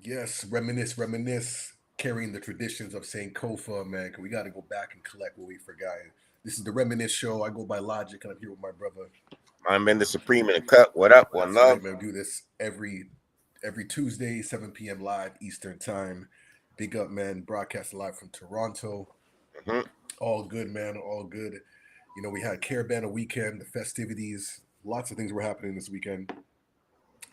Yes, reminisce, carrying the traditions of Saint Kofa, man. 'Cause we got to go back and collect what we forgot. This is the Reminisce show. I go by Logic, and I'm here with my brother. I'm in the Supreme in the cut. What up? One That's right, love. man. We do this every Tuesday, 7 p.m. live Eastern time. Big up, man. Broadcasting live from Toronto. Hmm. All good, man. All good. We had Caribana weekend, the festivities. Lots of things were happening this weekend.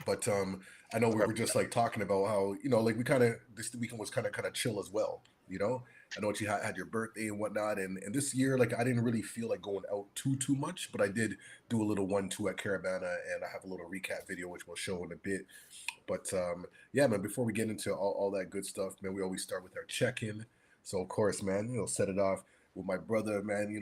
But I know we were just like talking about how like we kind of this weekend was kind of chill as well. I know what you had your birthday and whatnot, and this year like I didn't really feel like going out too much, but I did do a little 1-2 at Caribana, and I have a little recap video which we'll show in a bit. But yeah, man, before we get into all that good stuff, man, we always start with our check-in. So of course, man, set it off with my brother, man.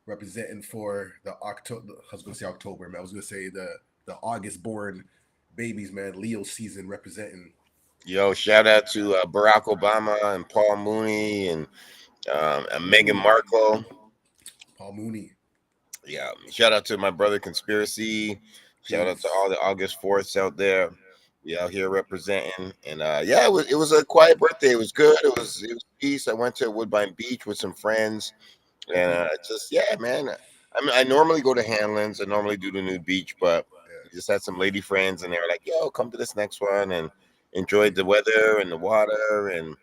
Representing for the October. I was gonna say October, man. I was gonna say the August born babies, man. Leo season representing. Yo, shout out to Barack Obama and Paul Mooney and Meghan Ooh, Markle. Paul Mooney. Yeah, shout out to my brother Conspiracy. Shout out to Peace. all the August 4ths out there. We out here representing, and yeah, it was a quiet birthday. It was good. It was peace. I went to Woodbine Beach with some friends, and Ooh, just yeah, man. I mean, I normally go to Hanlon's. I normally do the nude beach, but yeah. we just had some lady friends, and they were like, "Yo, come to this next one," and enjoyed the weather and the water. And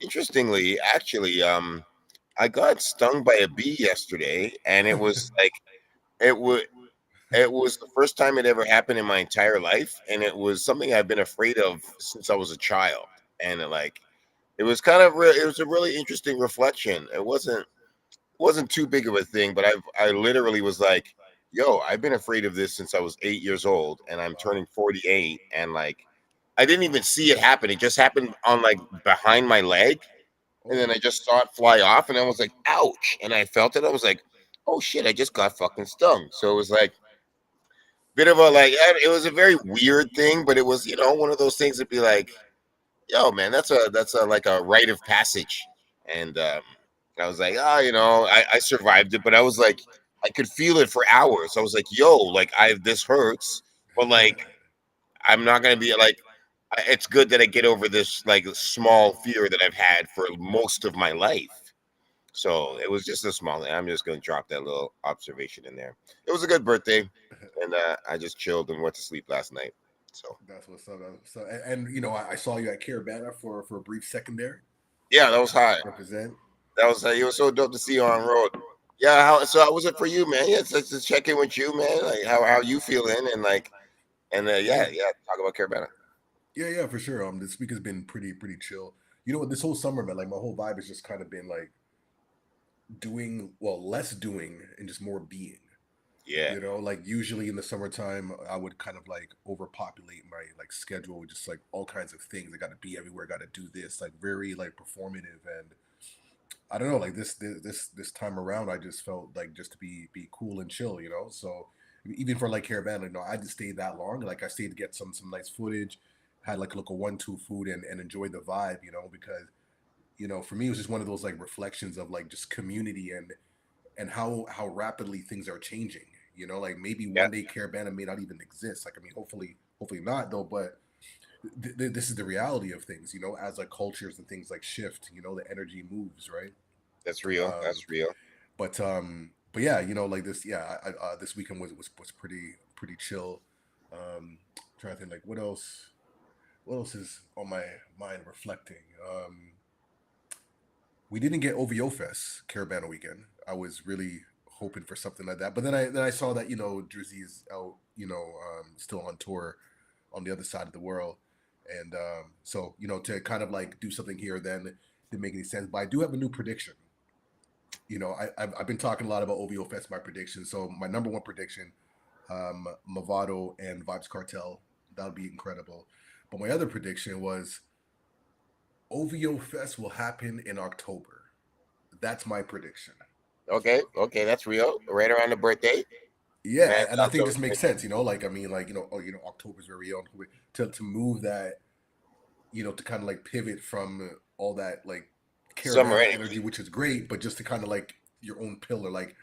interestingly, actually, I got stung by a bee yesterday, and it was like it was. It was the first time it ever happened in my entire life, and it was something I've been afraid of since I was a child. And it was kind of it was a really interesting reflection. It wasn't too big of a thing, but I literally was like, "Yo, I've been afraid of this since I was 8 years old, and I'm Wow. turning 48, and like I didn't even see it happen. It just happened on like behind my leg, and then Oh, I just saw it fly off, and I was like, ouch!" And I felt it. I was like, "Oh shit, I just got fucking stung." So it was like bit of a like it was a very weird thing, but it was one of those things that'd be like, yo, man, that's a like a rite of passage. And I was like, oh, I survived it, but I was like, I could feel it for hours. I was like, yo, like this hurts, but like I'm not gonna be like. It's good that I get over this like small fear that I've had for most of my life. So it was just a small thing. I'm just going to drop that little observation in there. It was a good birthday, and I just chilled and went to sleep last night. So that's what's up. So, and I saw you at Caribana for a brief second there. yeah, that was high. Represent. That was it was so dope to see you on road. Yeah, how was it for you, man? Yeah, it's just check in with you, man. Like how you feeling and like and Yeah, yeah, talk about Carabana. yeah, for sure. This week has been pretty chill. You know what? This whole summer, man, like my whole vibe has just kind of been like doing less doing and just more being. Yeah, Like usually in the summertime, I would kind of like overpopulate my like schedule with just like all kinds of things. I got to be everywhere, got to do this, like very like performative. And I don't know, like this time around, I just felt like just to be cool and chill, So even for like Caravana, I didn't stay that long. Like I stayed to get some nice footage, had like a local 1-2 food and enjoyed the vibe, because for me it was just one of those like reflections of like just community and how rapidly things are changing. Like maybe yeah, one day Caravana may not even exist. Like I mean, hopefully not though. But this is the reality of things. As like cultures and things like shift. The energy moves, right? that's real. Um, That's real. but yeah, like this. Yeah, this weekend was pretty chill. Trying to think like what else. What else is on my mind reflecting? We didn't get OVO Fest Caravana weekend. I was really hoping for something like that, but then I saw that Drizzy is out, still on tour on the other side of the world, and so to kind of like do something here then didn't make any sense. But I do have a new prediction. I've been talking a lot about OVO Fest, my prediction. So my number one prediction, Movado and Vibes Cartel, that would be incredible. But my other prediction was OVO Fest will happen in October. That's my prediction. Okay, okay, that's real. Right around the birthday, man. Yeah, and I think October this makes 25th. sense. Like I mean, like October's very own to move that, to kind of like pivot from all that like Summer Caravana energy, energy. which is great, but just to kind of like your own pillar, like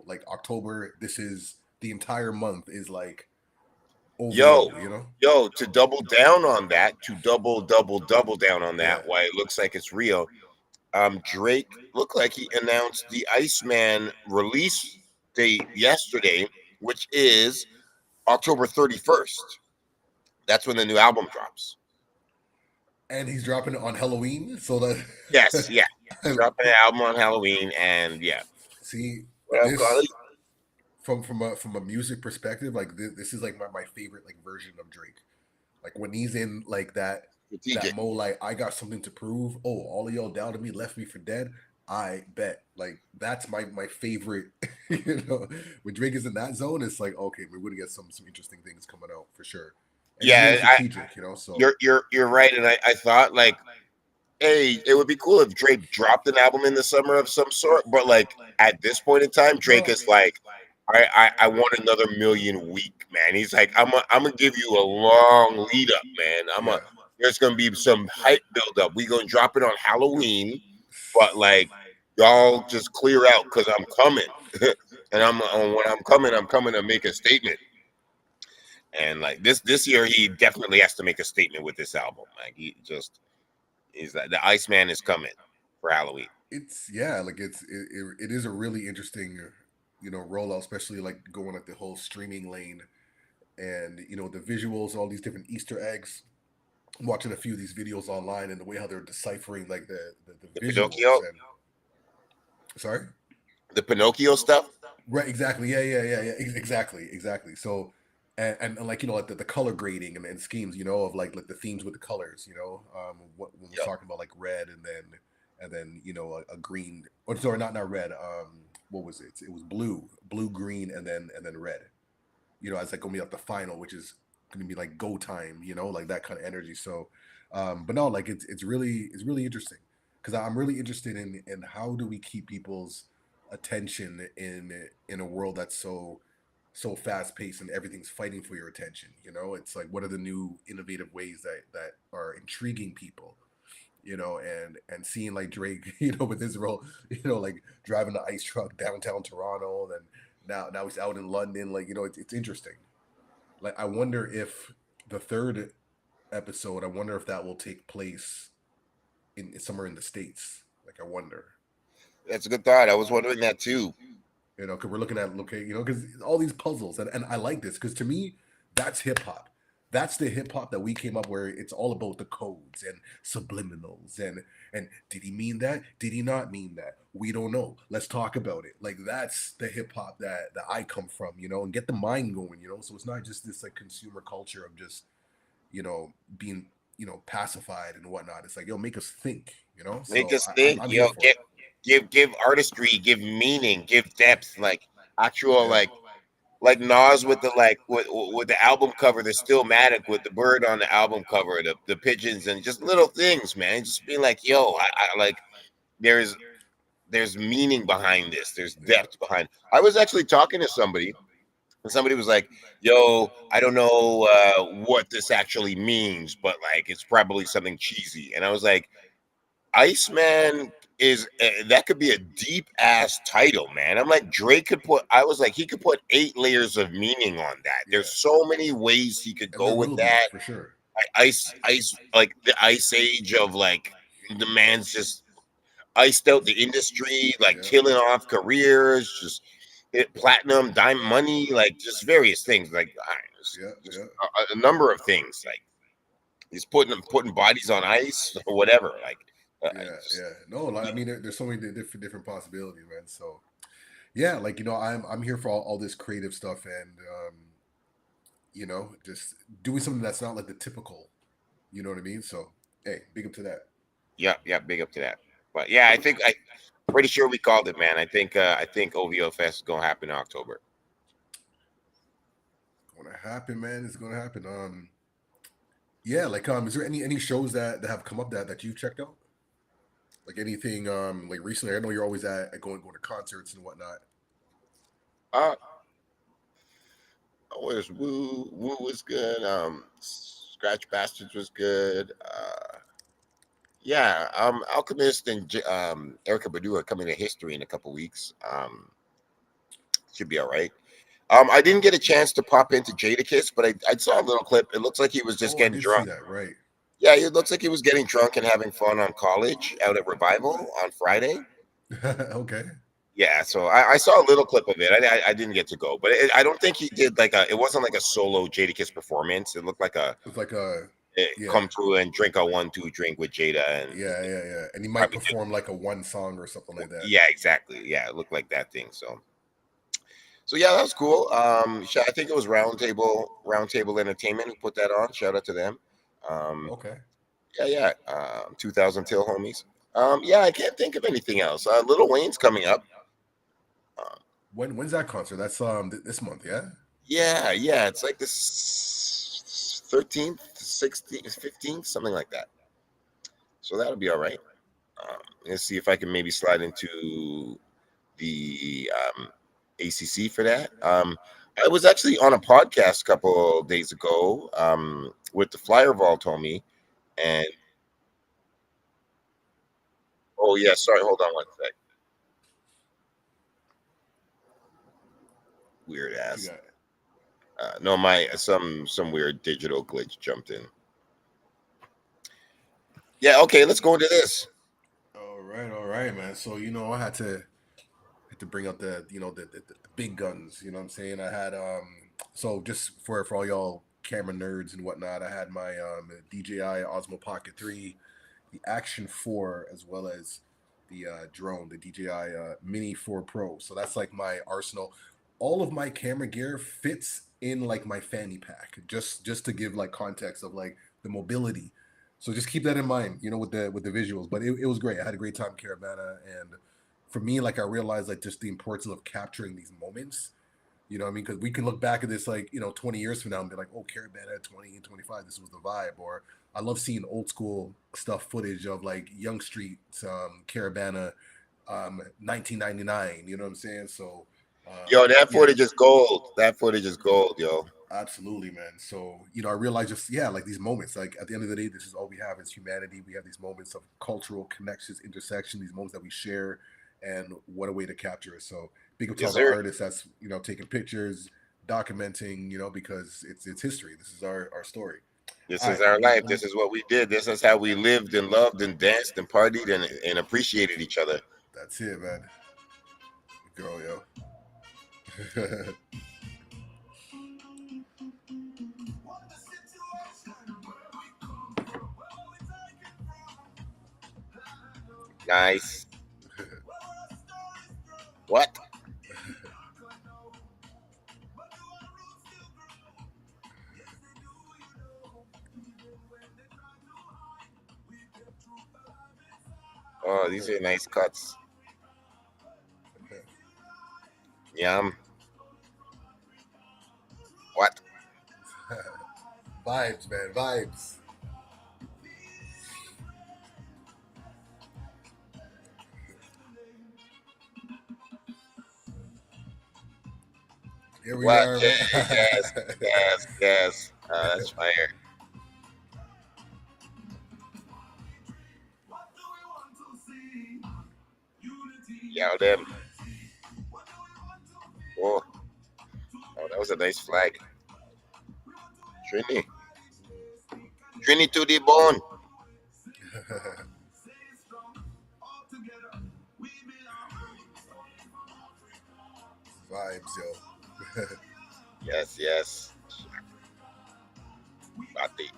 like October. This is the entire month is like Yo, OVO, you know? to double down on that, double down on Yeah. that, why it looks like it's real. Drake looked like he announced the Iceman release date yesterday, which is October 31st. That's when the new album drops. And he's dropping it on Halloween, so Yes, yeah. He's that dropping an album on Halloween, and yeah. see What up, this Carly? from a music perspective, like this is like my favorite like version of Drake. Like when he's in like that Strategic. mode, like I got something to prove. Oh, all of y'all doubted me, left me for dead. I bet. Like that's my favorite. You know, when Drake is in that zone, it's like okay, we're gonna get some interesting things coming out for sure. And he's really Yeah, strategic, you know. So you're right, and I thought like, hey, it would be cool if Drake dropped an album in the summer of some sort, but like at this point in time, Drake no, is like, I want another million week, man. He's like, I'm gonna give you a long lead up, man. yeah, There's gonna be some hype build up. We gonna drop it on Halloween, but like y'all just clear out because I'm coming, and when I'm coming to make a statement. And like this year, he definitely has to make a statement with this album. Like he's like the Iceman is coming for Halloween. it's yeah, like it is a really interesting, you know, rollout, especially like going like the whole streaming lane and you know the visuals, all these different Easter eggs. I'm watching a few of these videos online and the way how they're deciphering like The the visuals Pinocchio, and sorry. the Pinocchio stuff. Right, exactly. Yeah. Exactly. So, and like you know, like the color grading and schemes, you know, of like the themes with the colors, you know, what when we're Yep. talking about like red and then you know a green or sorry not red. What was it? It was blue, green, and then red. You know, as like gonna be like the final, which is gonna be like go time, you know, like that kind of energy. So, but no, like it's really interesting because I'm really interested in how do we keep people's attention in a world that's so fast paced and everything's fighting for your attention. You know, it's like what are the new innovative ways that are intriguing people. You know, and seeing like Drake, you know, with his role, you know, like driving the ice truck downtown Toronto, and now he's out in London. Like you know, it's interesting. Like I wonder if the third episode, I wonder if that will take place in somewhere in the states. Like I wonder, That's a good thought. I was wondering that too. you know, because we're looking at locate, you know, because all these puzzles, and I like this because to me, that's hip hop. That's the hip hop that we came up where it's all about the codes and subliminals and did he mean that? Did he not mean that? We don't know. Let's talk about it. Like that's the hip hop that I come from, you know, and get the mind going, you know. So it's not just this like consumer culture of just you know being you know pacified and whatnot. It's like yo, make us think, you know. Make So us think, I'm here for it. give artistry, give meaning, give depth, like actual Yeah, like Nas with the like with the album cover, the Stillmatic with the bird on the album cover, the pigeons and just little things, man. Just being like, yo, I like there's there's meaning behind this. There's yeah, depth behind. I was actually talking to somebody, and somebody was like, "Yo, I don't know what this actually means, but like it's probably something cheesy." And I was like, "Iceman is that could be a deep ass title, man." I'm like, Drake could put. I was like, he could put 8 layers of meaning on that. yeah. There's so many ways he could And there go with will be that. for sure. Ice, like the ice age of like the man's just iced out the industry, like Yeah, killing off careers, just platinum, diamond money, like just various things, like just yeah. a number of things. Like he's putting bodies on ice or whatever. Like just Yeah. No, like, I mean, there's so many different possibilities, man. So yeah, like you know, I'm here for all this creative stuff, and you know, just doing something that's not like the typical. You know what I mean? So hey, big up to that. yeah, big up to that. But yeah, I pretty sure we called it, man. I think OVO Fest is gonna happen in October. Gonna happen, man. It's gonna happen. Yeah, like is there any shows that have come up that you've checked out? Like anything like recently? I know you're always at going to concerts and whatnot. Uh was Woo was good. Scratch Bastards was good. Yeah, Alchemist and Erica Badu are coming to history in a couple weeks. Should be all right. I didn't get a chance to pop into Jadakiss, but I saw a little clip. It looks like he was just Oh, I getting did see drunk. that. Right. Yeah, it looks like he was getting drunk and having fun on college out at Revival on Friday. Okay. Yeah, so I saw a little clip of it. I didn't get to go, but I don't think he did like a. It wasn't like a solo Jadakiss performance. It looked like a It's like a come yeah. through and drink a 1-2 drink with Jada, and Yeah. And he might probably did. perform like a one song or something like that. Yeah, exactly. Yeah, it looked like that thing. So yeah, that was cool. I think it was Roundtable Entertainment who put that on. Shout out to them. Um, Okay. yeah. 2000 Till homies. Yeah, I can't think of anything else. Little Wayne's coming up. Uh, When's that concert? That's this month, yeah? yeah. It's like this 13th, 16th, 15th, something like that. So that'll be all right. Let's see if I can maybe slide into the ACC for that. I was actually on a podcast a couple days ago with the Flyer Vault homie, and oh yeah, sorry, hold on one sec. Weird What you ass. got? No, my some weird digital glitch jumped in. Yeah, okay, let's go into this. All right, man. So I had to bring up the big guns. You know what I'm saying? I had so just for all y'all camera nerds and whatnot, I had my DJI Osmo Pocket 3, the Action 4, as well as the drone, the DJI Mini 4 Pro. So that's like my arsenal. All of my camera gear fits in like my fanny pack. Just to give like context of like the mobility. So just keep that in mind, with the visuals. But it was great. I had a great time, Caribana, and for me, like I realized like just the importance of capturing these moments. You know what I mean? Because we can look back at this like, 20 years from now and be like, oh, Caribana at 20 and 25, this was the vibe. Or I love seeing old school stuff footage of like Young Street, Caribana, 1999. You know what I'm saying? So, Yo, that yeah, footage is gold. That footage is gold, yo. absolutely, man. So, I realized just, yeah, like these moments, like at the end of the day, this is all we have is humanity. We have these moments of cultural connections, intersection, these moments that we share, and what a way to capture it. So, big up to Yes, all the sir. artists that's, taking pictures, documenting, because it's history. This is our story. This All is right. our life. This is what we did. This is how we lived and loved and danced and partied and appreciated each other. That's it, man. Girl, yo. Nice. What? Oh, these are nice cuts. Yum. What? Vibes, man. Vibes. Here we What? are, Yeah, man. yes. That's fire. Yeah, them. Oh, that was a nice flag. Trini. Trini to the bone. Vibes, yo. Yes. Bati.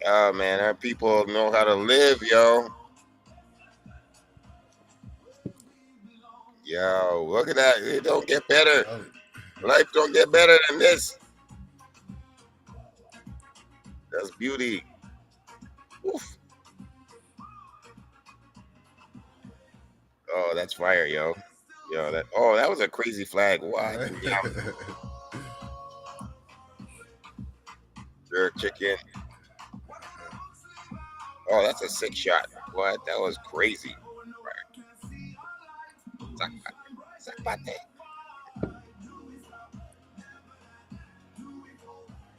Oh man, our people know how to live, yo. Yo, look at that. It don't get better. Life don't get better than this. That's beauty. Oof. Oh, that's fire, yo. That was a crazy flag. What? Yeah, jerk chicken. Oh, that's a sick shot. What? That was crazy. Zakpate.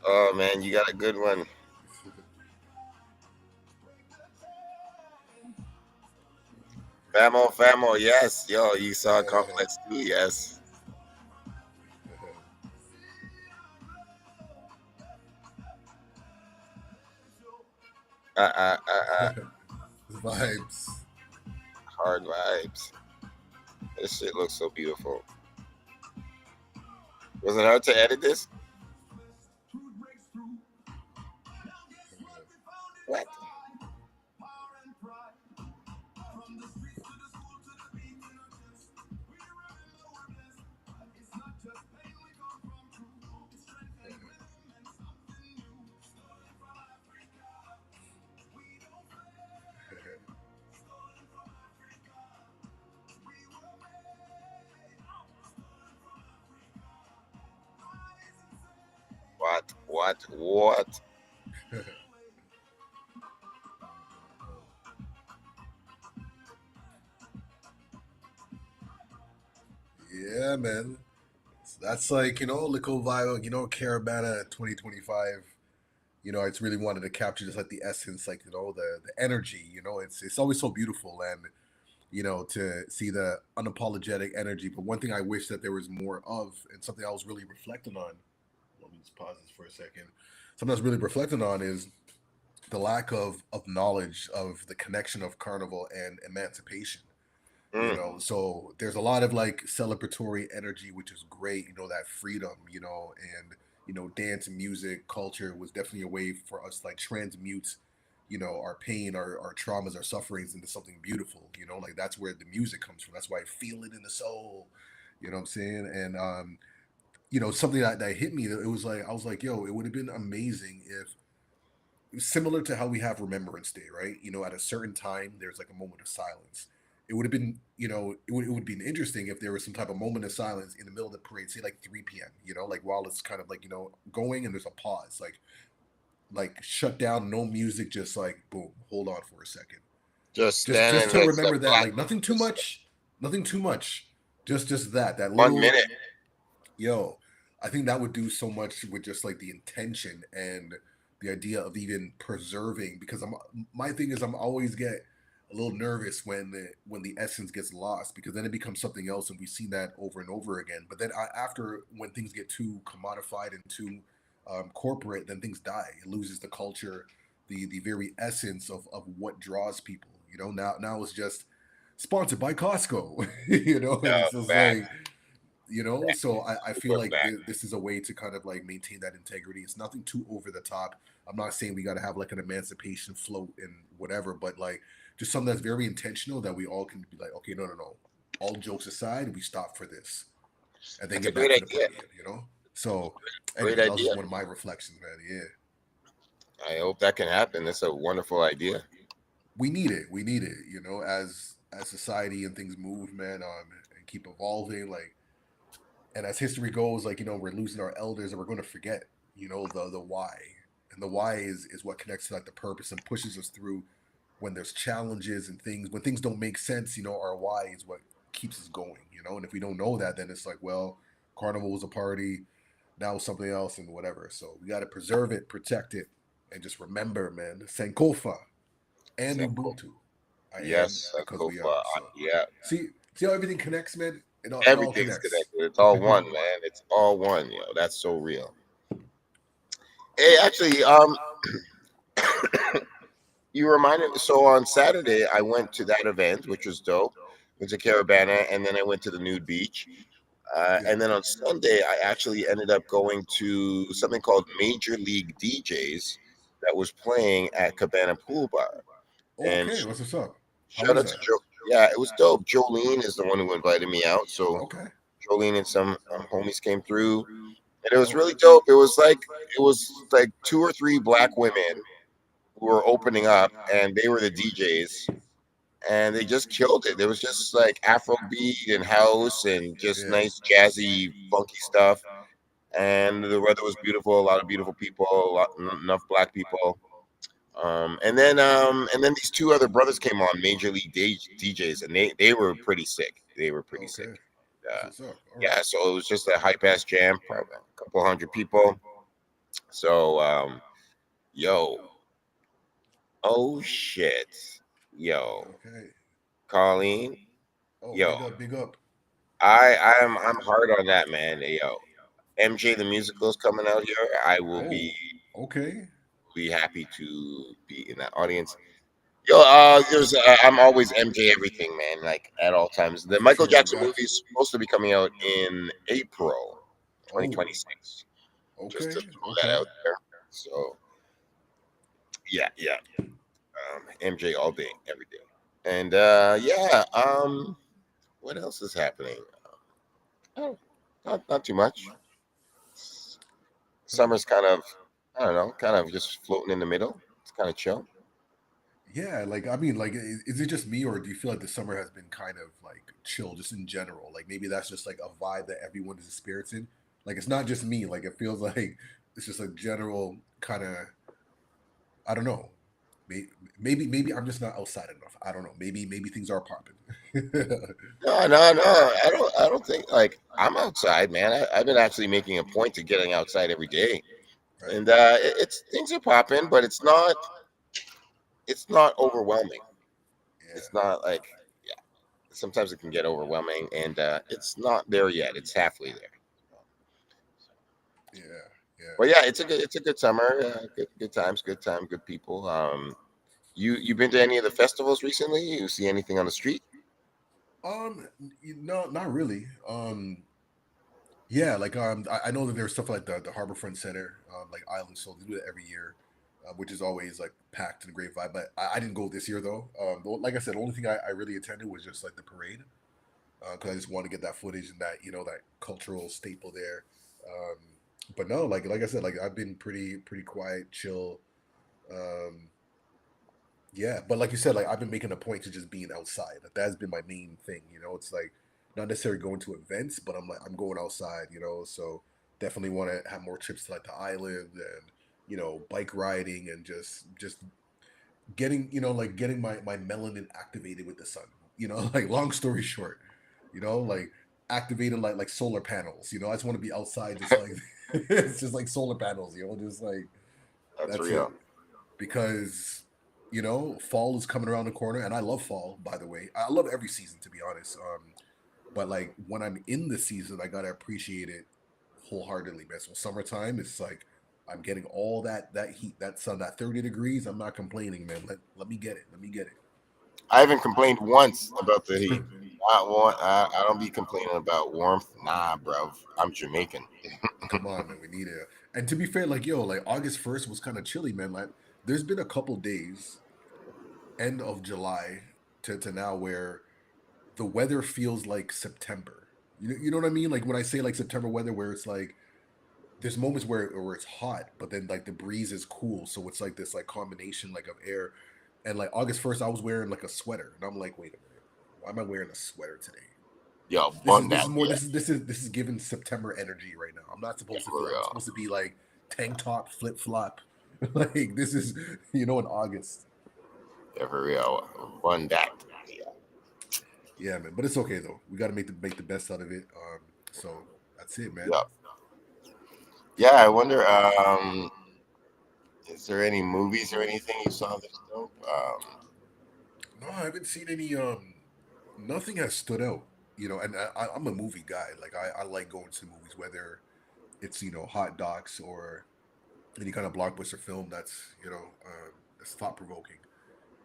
Oh man, you got a good one. Famo, yes. Yo, you saw Complex too, yes. uh, uh, uh, Vibes. hard vibes. This shit looks so beautiful. Was it hard to edit this? What? What? What? What? Yeah, man. That's like, Lico Vibe, Caribana 2025. It's really wanted to capture just like the essence, like, the energy, it's always so beautiful and to see the unapologetic energy. But one thing I wish that there was more of, and something I was really reflecting on, let me just pause this for a second. Something I was really reflecting on is the lack of knowledge of the connection of carnival and emancipation. Mm, So there's a lot of like celebratory energy, which is great, that freedom, and dance and music culture was definitely a way for us like transmute our pain, our traumas, our sufferings into something beautiful. Like that's where the music comes from. That's why I feel it in the soul. You know what I'm saying? And something that hit me, it was like I was like, yo, it would have been amazing if, similar to how we have Remembrance Day, right? At a certain time, there's like a moment of silence. It would have been, it would be interesting if there was some type of moment of silence in the middle of the parade, say like 3 p.m. Like while it's kind of like going, and there's a pause, like shut down, no music, just like boom, hold on for a second, just just standing to next to remember that, black. like nothing too Just much, nothing too much, just that 1 minute. little. Yo, I think that would do so much with just like the intention and the idea of even preserving. Because my thing is, I'm always get a little nervous when the essence gets lost, because then it becomes something else, and we've seen that over and over again. But then after, when things get too commodified and too corporate, then things die. It loses the culture, the very essence of what draws people. Now it's just sponsored by Costco. And No, it's just like, facts. so I feel Super like fact. this is a way to kind of like maintain that integrity. It's nothing too over the top. I'm not saying we got to have like an emancipation float and whatever, but like just something that's very intentional, that we all can be like, okay, no, no, no, all jokes aside, we stop for this and then That's a get back great to the idea. partying. So Great anyway, that was idea. just one of my reflections, man. Yeah, I hope that can happen. That's a wonderful idea. we need it, as society and things move, man, and keep evolving, like, and as history goes, like, we're losing our elders, and we're going to forget, the why. And the why is what connects to like the purpose and pushes us through when there's challenges and things, when things don't make sense. Our why is what keeps us going. And if we don't know that, then it's like, well, carnival was a party, now it's something else and whatever. So we got to preserve it, protect it, and just remember, man, Sankofa and Sanko. Ubuntu. I am Yes, because we Sankofa. are. So Yeah, see how everything connects, man. It all everything's connects. connected. It's all one, man. It's all one. That's so real. Hey, actually, you reminded me. So on Saturday, I went to that event, which was dope. Went to Caribana, and then I went to the nude beach. Yeah. And then on Sunday, I actually ended up going to something called Major League DJs that was playing at Cabana Pool Bar. And Okay, what's up? How shout was out to that? Joe. Yeah, it was dope. Jolene is the one who invited me out. So Okay. Jolene and some homies came through, and it was Dope. really dope. It was like two or three black women who were opening up, and they were the DJs, and they just killed it. There was just like Afrobeat and house and just Yeah. nice jazzy, funky stuff. And the weather was beautiful. A lot of beautiful people. Enough black people. And then these two other brothers came on, Major League DJs, and they were pretty sick. They were pretty sick. Okay. That's Uh, what's up. All right. yeah, so it was just a hype ass jam, probably a couple hundred people. So, yo, oh shit, yo, Okay. Colleen, Oh, yo, big up, big up. I'm hard on that, man. Yo, MJ the musical is coming out here. I will Oh, be okay. be happy to be in that audience. Yo, I'm always MJ everything, man. Like at all times. The For Michael sure, Jackson got movie you. is supposed to be coming out in April Oh, 2026. Just okay, to throw that okay. out there. So yeah, yeah. MJ all day, every day. And yeah, what else is happening? Oh, not too much. Okay. Summer's kind of, I don't know, kind of just floating in the middle. It's kind of chill. Yeah, like I mean, like, is it just me, or do you feel like the summer has been kind of like chill, just in general? Like maybe that's just like a vibe that everyone is experiencing. Like it's not just me. Like it feels like it's just a general kind of. I don't know. Maybe I'm just not outside enough. I don't know. Maybe things are popping. No, no, no. I don't think like I'm outside, man. I've been actually making a point to getting outside every day, Right. and it's things are popping, but it's not overwhelming. It's Yeah. not like yeah. Sometimes it can get overwhelming, and it's not there yet. It's halfway there. Yeah. Yeah. But yeah, it's a good summer. Good times, good time, good people. You been to any of the festivals recently? You see anything on the street? No, not really. Yeah, like I know that there's stuff like the Harborfront Center, like Island Soul. They do it every year, which is always like packed and a great vibe. But I didn't go this year though. Like I said, the only thing I really attended was just like the parade, because I just want to get that footage and that that cultural staple there. Um, but no, like I said, like I've been pretty quiet, chill. Um, yeah, but like you said, like I've been making a point to just being outside. Like that's been my main thing. It's like not necessarily going to events, but I'm going outside. So definitely want to have more trips to like the island and bike riding and just getting like getting my melanin activated with the sun. Like long story short, like activated like solar panels. I just want to be outside, just like it's just like solar panels. Just like That's that's it real. because fall is coming around the corner, and I love fall. By the way, I love every season, to be honest. But like when I'm in the season, I gotta appreciate it wholeheartedly, man. So summertime, it's like I'm getting all that heat, that sun, that 30 degrees. I'm not complaining, man. Let me get it. Let me get I haven't complained once about the heat. Not one. I don't be complaining about warmth. Nah, bro. I'm Jamaican. Come on, man. We need it. And to be fair, like like August 1st was kind of chilly, man. Like there's been a couple days, end of July to now, where the weather feels like September. You know what I mean? Like when I say like September weather, where it's like there's moments where it's hot, but then like the breeze is cool, so it's like this like combination like of air. And like August 1st, I was wearing like a sweater, and I'm like, wait a minute, why am I wearing a sweater today? Yo, This is bun this that. is more this is giving September energy right now. I'm not Yeah, supposed to for feel that. I'm real. supposed to be like tank top, flip flop. Like this is in August. Yeah, for real. Bun that. Yeah. Yeah, man. But it's okay though. We got to make the best out of it. So that's it, man. Yeah. Yeah. I wonder. Is there any movies or anything you saw that's dope? No, I haven't seen any. Nothing has stood out. And I'm a movie guy. Like I like going to the movies, whether it's hot docs or any kind of blockbuster film that's thought provoking.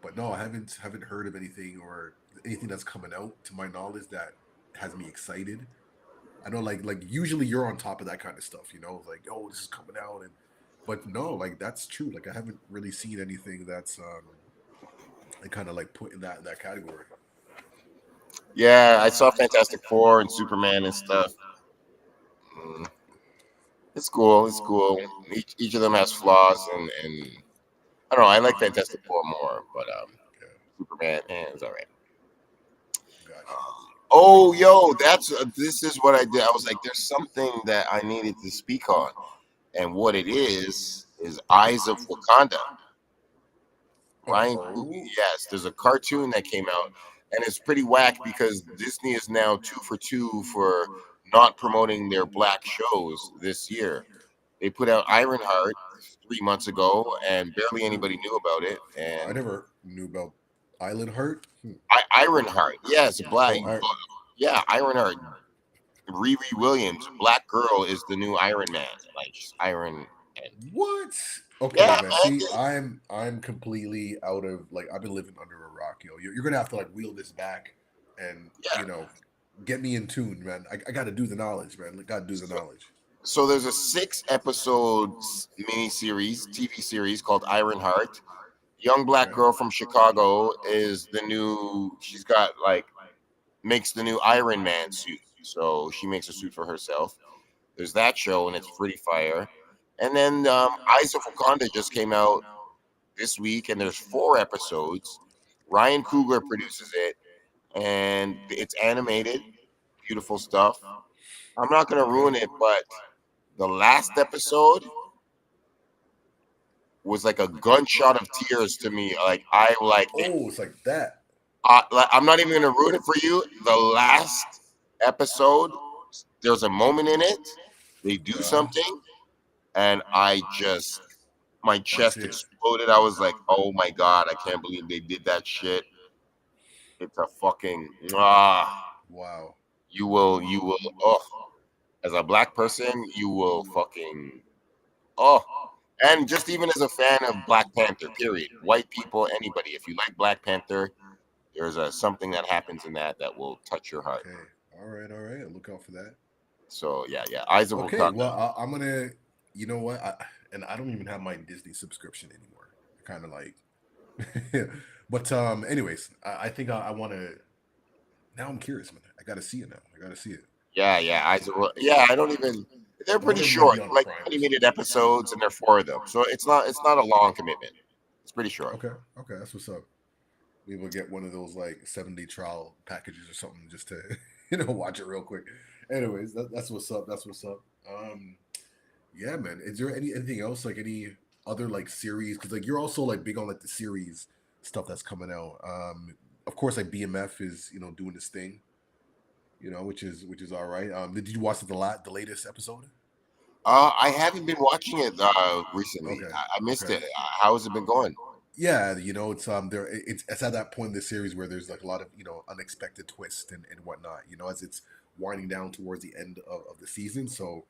But no, I haven't heard of anything or anything that's coming out to my knowledge that has me excited. I know like usually you're on top of that kind of stuff. Like oh this is coming out but no, like that's true. Like I haven't really seen anything that's like kind of like put in that category. Yeah, I saw Fantastic Four and Superman and stuff. Mm, it's cool. It's cool. Each of them has flaws, and I don't know. I like Fantastic Four more, but Yeah, Superman, it's all right. got you. Oh, yo, that's this is what I did. I was like, there's something that I needed to speak on, and what it is Eyes of Wakanda. Ryan Coogler. Oh, Yes, there's a cartoon that came out, and it's pretty whack because Disney is now 2 for 2 for not promoting their black shows this year. They put out Ironheart 3 months ago, and barely anybody knew about it. I And never knew about Island Heart. Ironheart, yes, black, Oh, I yeah, Ironheart. Riri Williams, Black Girl, is the new Iron Man. Like she's Iron, and what? Okay, Yeah, man. man. See, I'm completely out of like I've been living under a rock, yo. You're gonna have to like wheel this back, and Yeah. get me in tune, man. I got to do the knowledge, man. I got to do the So, knowledge. so there's a 6 episode mini series, TV series called Ironheart. Young black Okay. girl from Chicago is the new. She's got like makes the new Iron Man suit. So she makes a suit for herself. There's that show, and it's pretty fire. And then Eyes of Wakanda just came out this week, and there's 4 episodes. Ryan Coogler produces it, and it's animated, beautiful stuff. I'm not gonna Okay. ruin it, but the last episode was like a gunshot of tears to me. Like I like it. Oh, it's like that. I'm not even gonna ruin it for you. The last episode, there's a moment in it. They do Yeah. something, and I just my That's chest it. exploded. I was like, "Oh my god, I can't believe they did that shit." It's a fucking Wow. you will oh, as a black person, you will fucking oh. And just even as a fan of Black Panther, period. White people, anybody, if you like Black Panther, there's a something that happens in that will touch your heart. Okay. All right. All right. Look out for that. So yeah. Eyes of Okay. Wakanda. Well, I'm gonna. You know what? And I don't even have my Disney subscription anymore. Kind of like. But anyways, I think I want to. Now I'm curious, man. I got to see it now. I got to see it. Yeah. Yeah. I don't even. They're I pretty wonder if it might short, be on like Prime or 20-minute something. episodes, and they're 4 of them. So it's not a long commitment. It's pretty short. Okay. Okay. That's what's up. We will get one of those like 7-day trial packages or something just to watch it real quick. Anyways, that's what's up. That's what's up. Yeah, man. Is there anything else like any other like series? Because like you're also like big on like the series stuff that's coming out. Of course, like BMF is doing this thing, which is all right. Did you watch the latest episode? I haven't been watching it recently. Okay, I missed okay. it. How has it been going? Yeah, it's there. It's at that point in the series where there's like a lot of unexpected twists and whatnot. As it's winding down towards the end of the season, so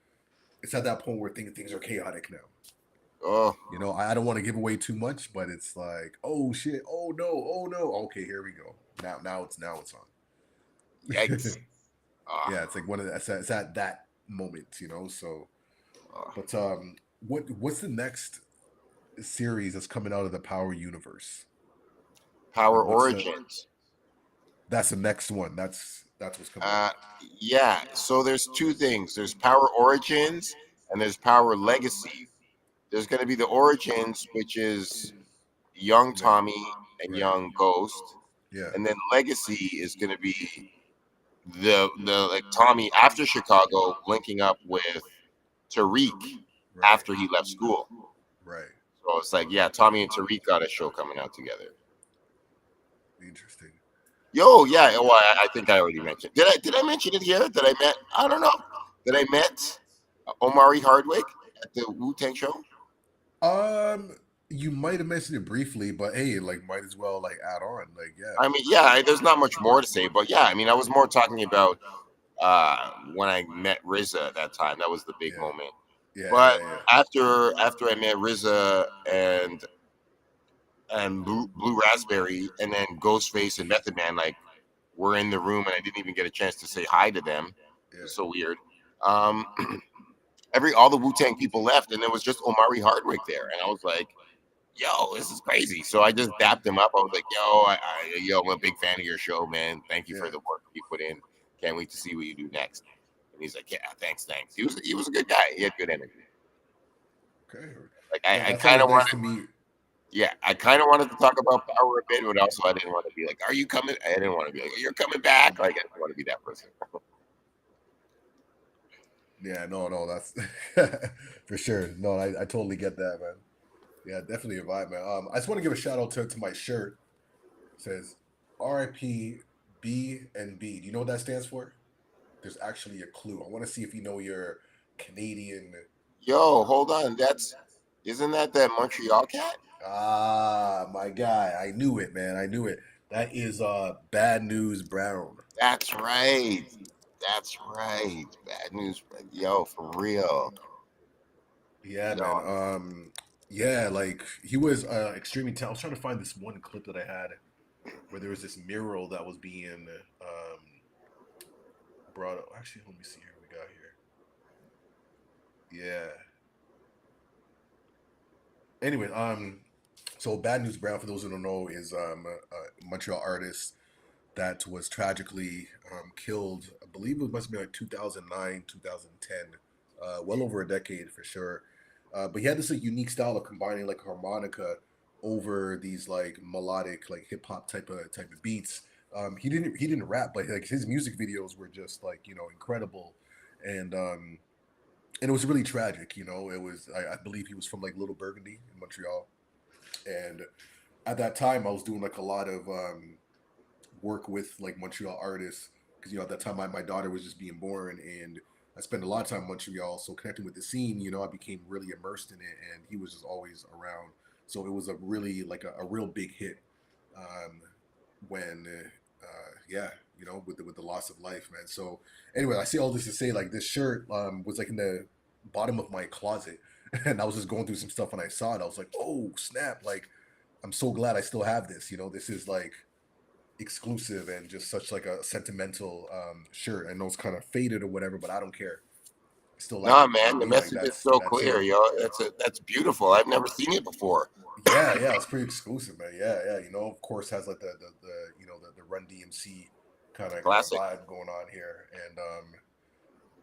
it's at that point where things are chaotic now. Oh, I don't want to give away too much, but it's like, oh shit, oh no, oh no. Okay, here we go. Now it's on. yikes! Ah, Yeah, it's like one of the, it's at that moment. So, ah. but what's the next series that's coming out of the Power universe? Power Like, what's the Origins. that's the next one. That's what's coming out. Uh, yeah. So there's 2 things. There's Power Origins and there's Power Legacy. There's going to be the Origins, which is young Like, Tommy and right. young Ghost, Yeah. and then Legacy is going to be the like Tommy after Chicago linking up with Tariq Right. after he left school. Right. So it's like, yeah, Tommy and Tariq got a show coming out together. Interesting. Yo, yeah. Well, I think I already mentioned. Did I mention it here? That I met? I don't know. That I met Omari Hardwick at the Wu Tang show. You might have mentioned it briefly, but hey, like, might as well like add on. Like, yeah. I mean, yeah. There's not much more to say, but yeah. I mean, I was more talking about when I met RZA at that time. That was the big Yeah. moment. Yeah. But Yeah. Yeah. after I met RZA and Blue Raspberry, and then Ghostface and Method Man, like were in the room, and I didn't even get a chance to say hi to them. It Yeah. was so weird. Um, all the Wu Tang people left, and there was just Omari Hardwick there, and I was like, "Yo, this is crazy." So I just dapped him up. I was like, "Yo, I'm a big fan of your show, man. Thank you Yeah. for the work you put in. Can't wait to see what you do next." And he's like, "Yeah, thanks." He was a good guy. He had good energy. Okay. Like No, I that's kind always of nice wanted, to meet. yeah, I kind of wanted to talk about Power a bit, but also I didn't want to be like, "Are you coming?" I didn't want to be like, "You're coming back." Like I didn't want to be that person. Yeah. No. No. That's for sure. No, I totally get that, man. Yeah, definitely a vibe, man. I just want to give a shout out to my shirt. It says RIP B&B. Do you know what that stands for? There's actually a clue. I want to see if you know your Canadian. Yo, hold on. Isn't that Montreal cat? Ah, my guy. I knew it, man. I knew it. That is Bad News Brown. That's right. That's right. Bad news. Yo, for real. Yeah, Yo, man. Yeah, like he was extremely talented. I was trying to find this one clip that I had where there was this mural that was being brought up. Actually, let me see here. We got here. Yeah. Anyway, so Bad News Brown, for those who don't know, is a Montreal artist that was tragically killed. I believe it must have been like 2009, 2010, well over a decade for sure. But he had this like unique style of combining like harmonica over these like melodic like hip hop type of beats. He didn't rap, but like his music videos were just like incredible, and and it was really tragic. It was I believe he was from like Little Burgundy in Montreal, and at that time I was doing like a lot of work with like Montreal artists because at that time my daughter was just being born, and I spent a lot of time in Montreal. So connecting with the scene, I became really immersed in it, and he was just always around. So it was a really like a real big hit um, when yeah, with the loss of life, man. So anyway, I say all this to say like this shirt was like in the bottom of my closet, and I was just going through some stuff and I saw it. I was like, oh snap! Like I'm so glad I still have this. This is like exclusive and just such like a sentimental shirt. I know it's kind of faded or whatever, but I don't care. I still like Nah, it. You know what man, I the mean? Like message is so that's clear, it. yo. That's beautiful. I've never seen it before. Yeah, yeah, it's pretty exclusive, man. Yeah, yeah. Of course, has like the the Run DMC kind of Classic. vibe going on here, and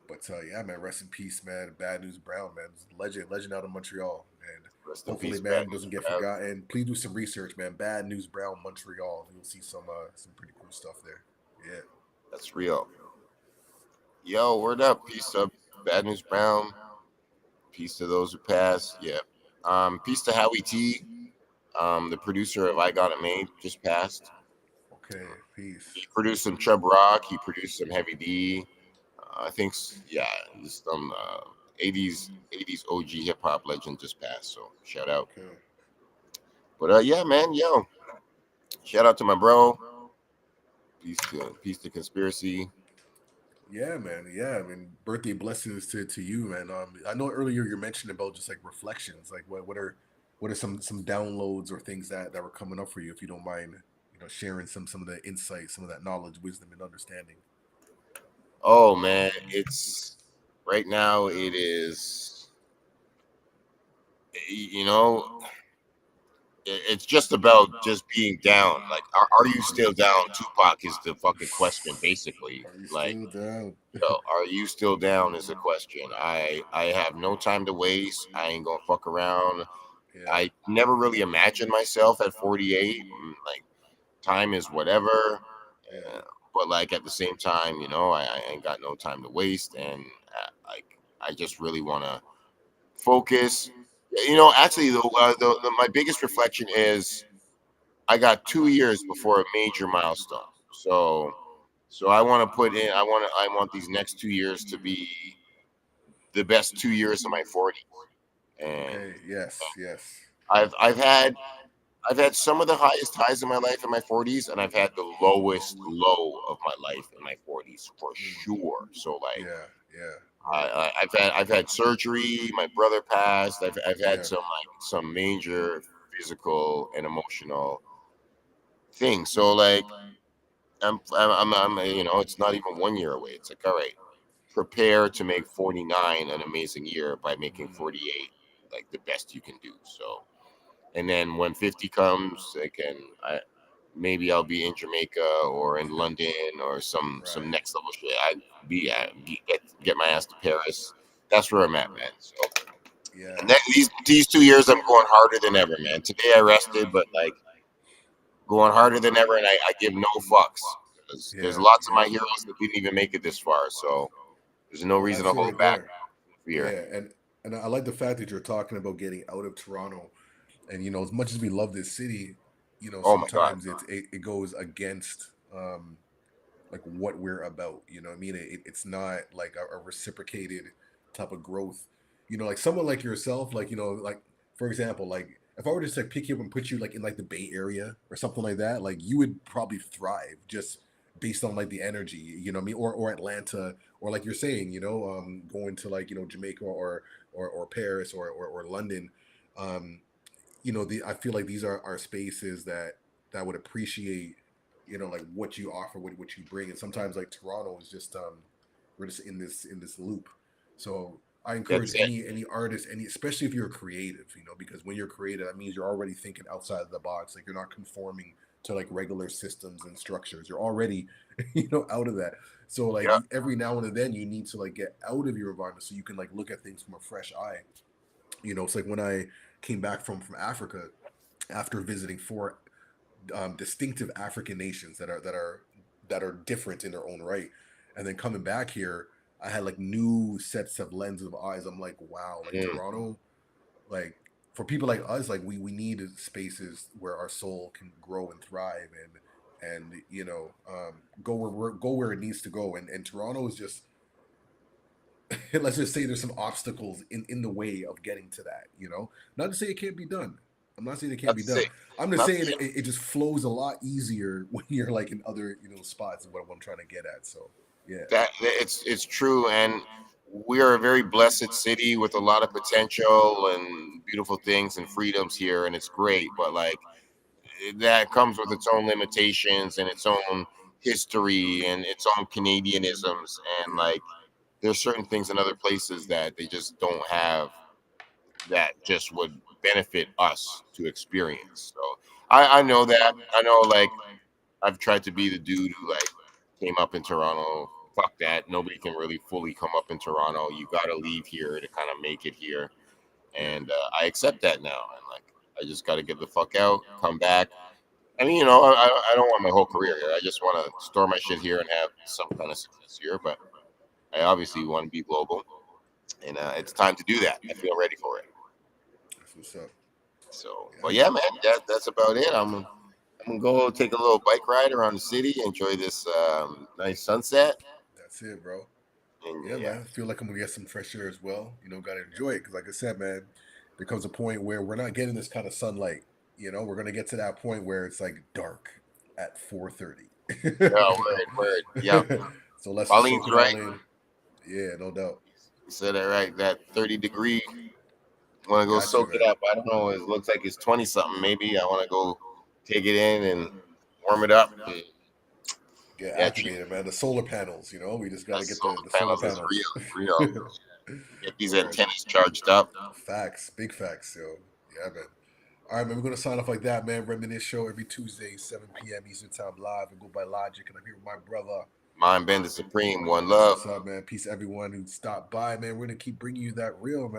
but yeah, man, rest in peace, man. Bad News Brown, man, legend out of Montreal, and Rest in hopefully, peace, Bad man, News doesn't get Brown. forgotten. Please do some research, man. Bad News Brown, Montreal. You'll see some pretty cool stuff there. Yeah. That's real. Yo, word up. Peace up, Bad News Brown. Peace to those who passed. Yeah. Peace to Howie T. The producer of I Got It Made just passed. Okay. He Peace. produced some Chub Rock. He produced some Heavy D. I think, yeah, he's some 80s OG hip hop legend just passed. So shout out. Okay. But yeah, man, yo, shout out to my bro. Peace to conspiracy. Yeah, man. Yeah, I mean, birthday blessings to you, man. I know earlier you mentioned about just like reflections, like what are some downloads or things that were coming up for you, if you don't mind, sharing some of the insight, some of that knowledge, wisdom, and understanding. Oh man, it's right now. It is, you know, it's just about just being down. Like, are you still down? Tupac is the fucking question, basically. Are you Like, still down? yo, are you still down? Is the question. I have no time to waste. I ain't gonna fuck around. Yeah, I never really imagined myself at 48. Like, time is whatever. yeah, Uh, but like at the same time, I ain't got no time to waste, and like I just really want to focus. Actually, my biggest reflection is I got 2 years before a major milestone. So I want to put in. I want these next 2 years to be the best 2 years of my 40s, and okay, yes, yes, I've had some of the highest highs in my life in my 40s, and I've had the lowest low of my life in my 40s for mm, sure. So like yeah, yeah, word, I've had surgery. My brother passed. I've had yeah, some major physical and emotional things. So like it's not even 1 year away. It's like, all right, prepare to make 49 an amazing year by making mm, 48 like the best you can do. So and then when 50 comes, maybe I'll be in Jamaica or in London or some right, next level shit. Get my ass to Paris. That's where I'm at, man. So yeah, and these 2 years, I'm going harder than ever, man. Today I rested, but like going harder than ever, and I give no fucks because there's yeah, lots of my yeah. heroes that didn't even make it this far. So there's no Well, reason that's to it hold right back there. fear. Yeah, and I like the fact that you're talking about getting out of Toronto. And as much as we love this city, Oh my god. sometimes it goes against like what we're about. You know what I mean? It's not like a reciprocated type of growth. Like someone like yourself, like like for example, like if I were to just like pick you up and put you like in like the Bay Area or something like that, like you would probably thrive just based on like the energy. You know what I mean? Or Atlanta, or like you're saying, going to like Jamaica or Paris or London. I feel like these are spaces that would appreciate, like what you offer, what you bring. And sometimes like Toronto is just we're just in this loop. So I encourage That's it. any artist, especially if you're creative, because when you're creative, that means you're already thinking outside of the box. Like you're not conforming to like regular systems and structures. You're already, out of that. So like Yeah. every now and then you need to like get out of your environment so you can like look at things from a fresh eye. It's like when I came back from Africa after visiting four distinctive African nations that are different in their own right, and then coming back here, I had like new sets of lenses of eyes. I'm like, wow, like Mm. Toronto, like for people like us, like we need spaces where our soul can grow and thrive and go where it needs to go. And Toronto is just let's just say there's some obstacles in the way of getting to that. Not to say it can't be done. I'm not saying it can't Not be to say, done. I'm just not to saying say it just flows a lot easier when you're like in other spots. Is what I'm trying to get at. So yeah, that it's true, and we are a very blessed city with a lot of potential and beautiful things and freedoms here, and it's great. But like that comes with its own limitations and its own history and its own Canadianisms, and yeah, like there's certain things in other places that they just don't have that just would benefit us to experience. So I know that. I know like I've tried to be the dude who like came up in Toronto. Fuck that. Nobody can really fully come up in Toronto. You got to leave here to kind of make it here. yeah, And I accept that now. And like, I just got to get the fuck out, come back. I mean, I don't want my whole career here. I just want to store my shit here and have some kind of success here. But I obviously want to be global. And yeah. it's time to do that. I feel ready for it. That's what's up. So, Yeah, but yeah, man. man, that's about it. I'm gonna go take a little bike ride around the city, enjoy this nice sunset, That's it, bro. and Yeah, yeah, man. I feel like I'm gonna get some fresh air as well. Gotta enjoy it because, like I said, man, there comes a point where we're not getting this kind of sunlight. We're gonna get to that point where it's like dark at 4:30. yeah, word, yeah. So let's just Pauline's soak it right. all in. Yeah, no doubt. You said that right. That 30-degree. Want to go Got you, soak it man. up. I don't know. It looks like it's 20 something. Maybe I want to go take it in and warm it up. And, Get yeah, treat activated, man. The solar panels. We just the gotta get the solar solar panels is panels. real. Get these Word. antennas charged up. Facts. Big facts, yo. Yeah, man. All right, man. We're gonna sign off like that, man. Reminisce show every Tuesday, 7 p.m. Eastern Time live. And go by Logic, and I'm here with my brother. Mind bend the supreme. One That's love. what's up, man. Peace, everyone who stopped by, man. We're gonna keep bringing you that real, man.